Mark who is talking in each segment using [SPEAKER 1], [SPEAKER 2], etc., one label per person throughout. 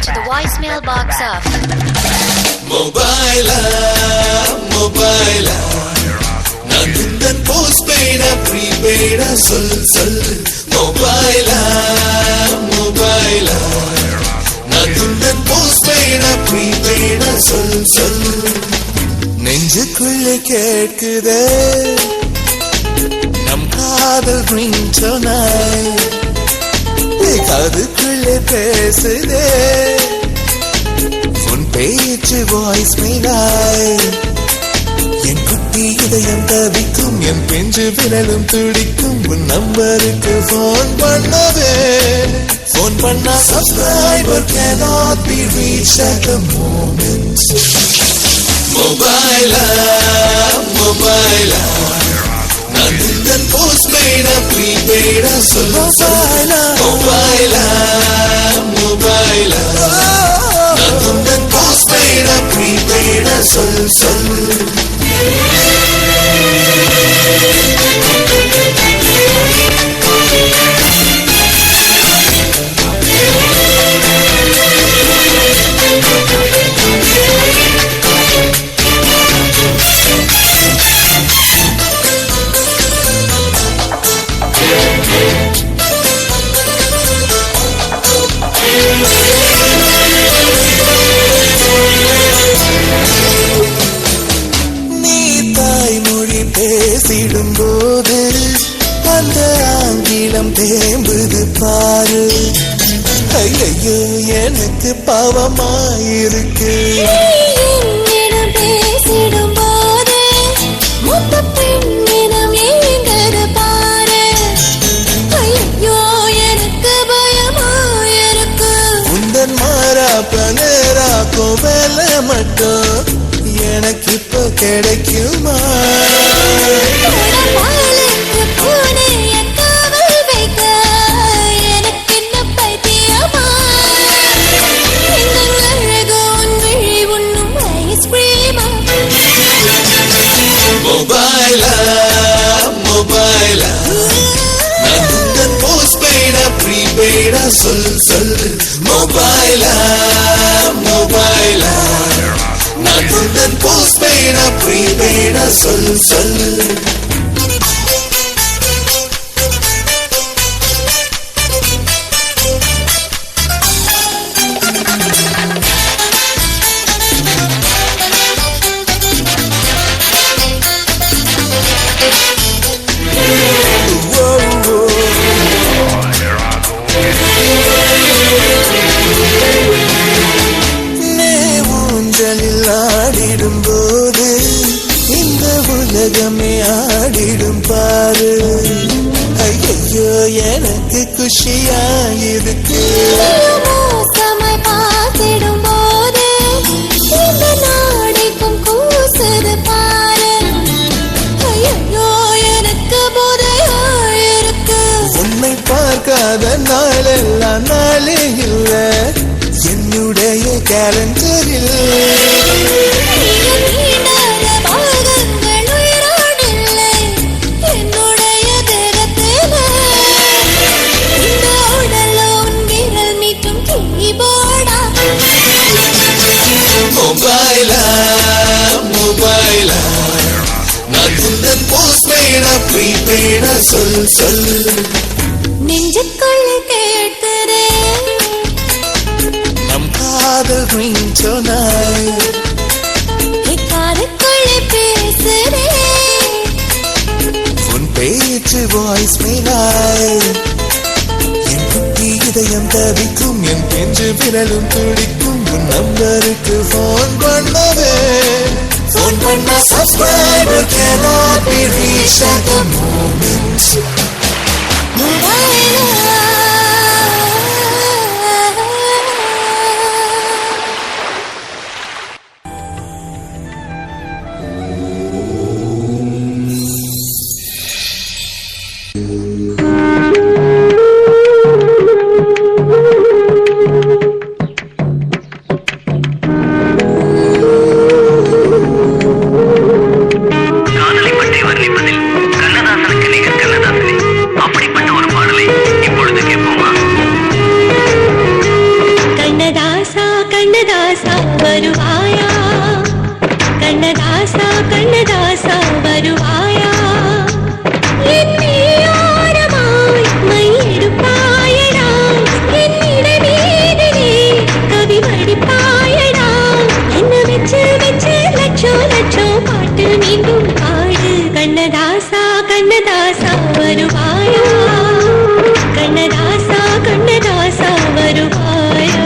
[SPEAKER 1] to the voicemail box of
[SPEAKER 2] Mobile, நான் உந்தன் postpaid prepaid சொல் Mobile, நான் உந்தன் postpaid prepaid சொல் நெஞ்சுக்குள்ளே கேட்குதே நம் காதல் ringtone காதுக்குள்ளே பேசுதே உன் பேச்சு வாய்ஸ் மெயிலாய் என் குட்டி இதயம் தவிக்கும் என் பெஞ்சு விரலும் துடிக்கும் உன் நம்பருக்கு போன் பண்ணவே போன் பண்ணா subscriber cannot be reached at the moment Mobile நான் உந்தன் postpaid prepaid சொல் Mobile நான் உந்தன் postpaid prepaid சொல் பேசிடும்போது அந்த ஆங்கிலம் தேம்புது பாரு ஐயோ எனக்கு பாவமாயிருக்கு
[SPEAKER 3] பேசிடும்போது முத்த பெண்ணிடம் ஏங்கது பாரு ஐயோ எனக்கு பயமாயிருக்கு
[SPEAKER 2] உந்தன் மாறாப்ப நேராக்கும் வேலை மட்டும் எனக்கு இப்போ கிடைக்குமா Mobile நான் உந்தன் postpaid prepaid சொல் Mobile நான் உந்தன் postpaid prepaid சொல் ஆடிடும்போது இந்த உலகமே ஆடிடும் பாரு ஐயோ எனக்கு குஷியாயிருக்கு
[SPEAKER 3] பார்த்திடும் போது இந்த நாடைக்கும் கூசுது பாரு ஐயோ எனக்கு போதையாயிருக்கு
[SPEAKER 2] உன்னை பார்க்காத நாளெல்லாம் நாளே இல்லை என்னுடைய கேலண்டரில் Mobile நான் உந்தன் postpaid prepaid சொல்
[SPEAKER 3] நெஞ்சுக்குள்ளே கேட்கிறே
[SPEAKER 2] நம் காதல் ringtone
[SPEAKER 3] காதுக்குள்ளே பேசுறே
[SPEAKER 2] உன் பேச்சு வாய்ஸ் மெயிலாய் என் குட்டி இதயம் தவிக்கும் என் பெஞ்சு விரலும் துடிக்கும் உன் நம்பருக்கு போன் பண்ணவே போன் பண்ணா subscriber cannot be reached at the moment
[SPEAKER 4] கண்ணதாசனுக்கு நிகர் கண்ணதாசனே அப்படிப்பட்ட ஒரு பாடலை இப்பொழுது
[SPEAKER 3] வருவாயா கண்ணதாசா கண்ணதாசா வருவாயா என் மெய்யோரமாய் மையெடுப்பாயடா என் இடமீதிலே கவி வடிப்பாயடா என்ன வச்சு வச்சு லட்சம் லட்சம் பாட்டு மீண்டும் பாடு கண்ணதாசா கண்ணதாசா வருவாயா கண்ணதாசா கண்ணதாசா வருவாயா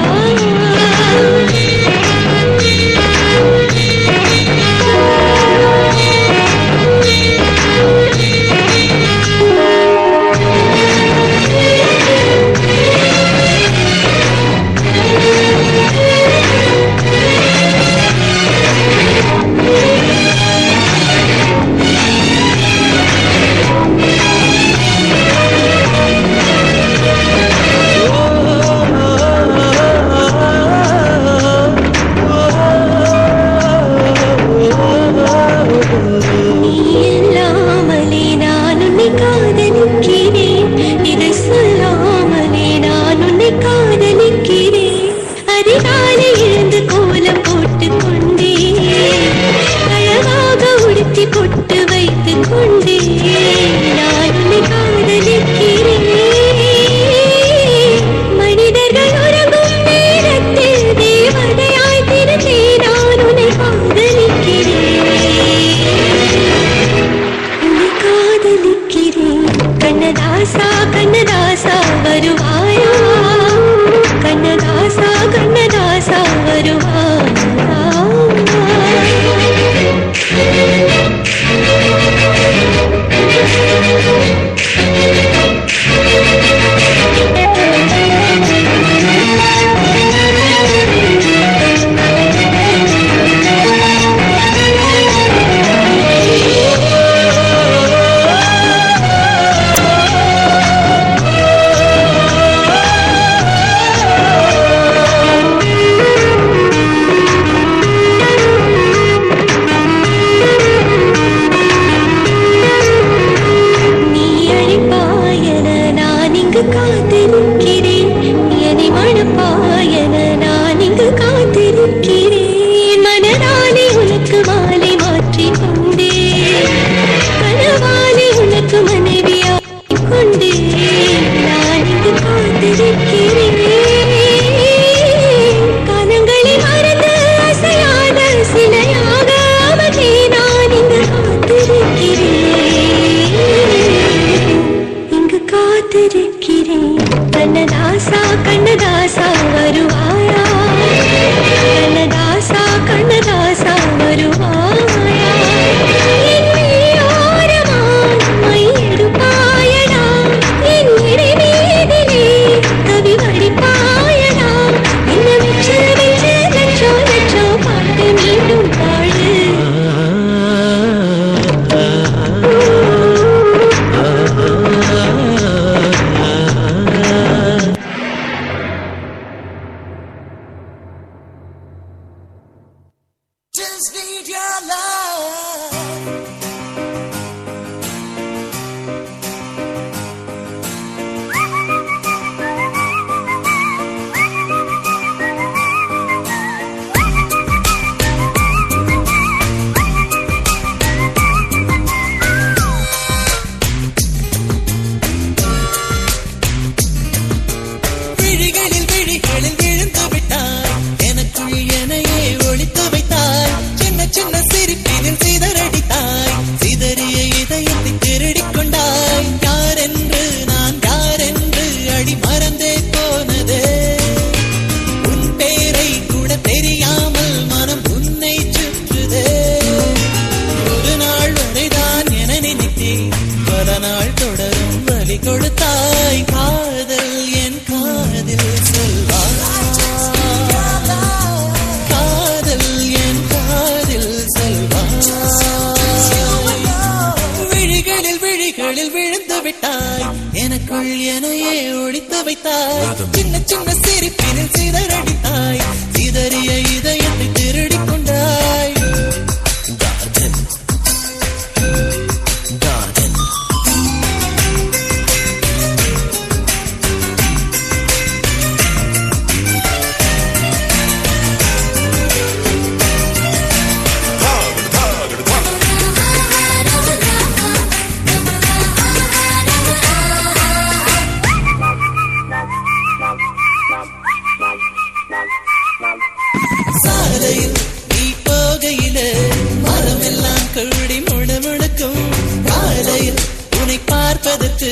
[SPEAKER 1] பார்ப்பதற்கு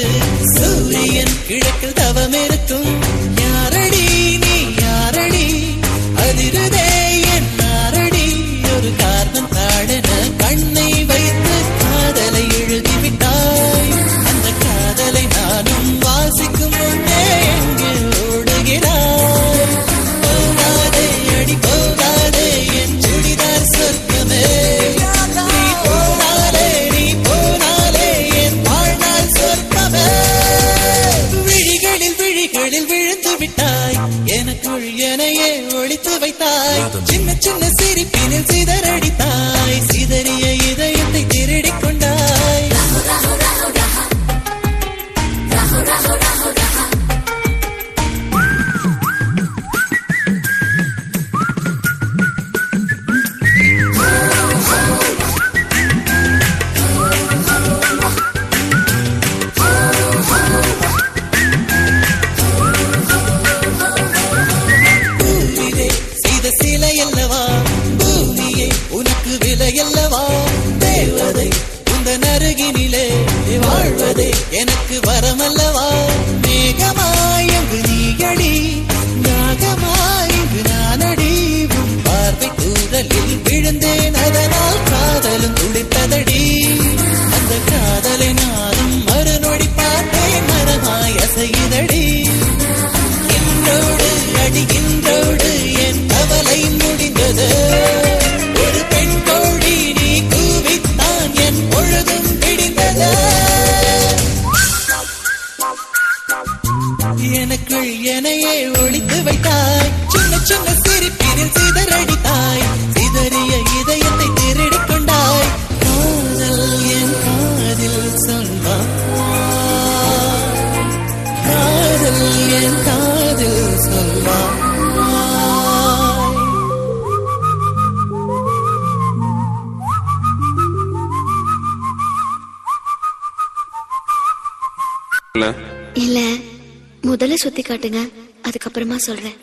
[SPEAKER 1] சூரியன் கிழக்கில் தவம் இருக்கும். யாரடி நீ யாரடி அதிருதே என் நாரடி ஒரு கார்பன் தாழன கண்ணை வைத்து காதலை எழுதிவிட்டாய். அந்த காதலை நானும் வாசிக்கும் முன்னே எங்கே ஓடுகிறாய்? போகாதே அடி போகாதே என் சுடிதார் சொர்க்கமே. நீ போனாலே என் வாழ்நாள் சொர்க்கமே. விழிகளில் விழுந்து விட்டாய், எனக்குள் எனையே ஒளித்து வைத்தாய். சின்ன சின்ன சிரிப்பினில் சிதறடித்தாய், சிதறிய இதயத்தை திருடிக் கொண்டாய். சிலையல்லவா பூமியை உனக்கு விலையல்லவா? தேவதை உந்தன் அருகினிலே வாழ்வதே எனக்கு வரமல்லவா? மேகமாயங்கு நீயடி நாகமாயங்கு நானடி. உன் பார்வை தூரலில் விழுந்தேன், அதனால் காதலும் துடித்ததடி. அந்த காதலை நானும் மறுநொடி பார்த்தேன், மரமாய் அசையுதடி. இன்றோடு அடிகின்றோடு என் கவலை முடிந்தது. ஒரு பெண் கோழி நீ கூவித்தான் என் பொழுதும் பிடிந்தது. எனக்குள் எனையே ஒளித்து வைத்தாய், சின்ன சின்ன சிரிப்பினில் சிதறடித்தாய், சிதறிய இதயத்தை திருடிக் கொண்டாய். காதல் என் காதில் சொல்வாய், காதல் என் காதில் சொல்வாய்.
[SPEAKER 4] இல்ல முதல்ல சுத்தி காட்டுங்க, அதுக்கப்புறமா சொல்றேன்.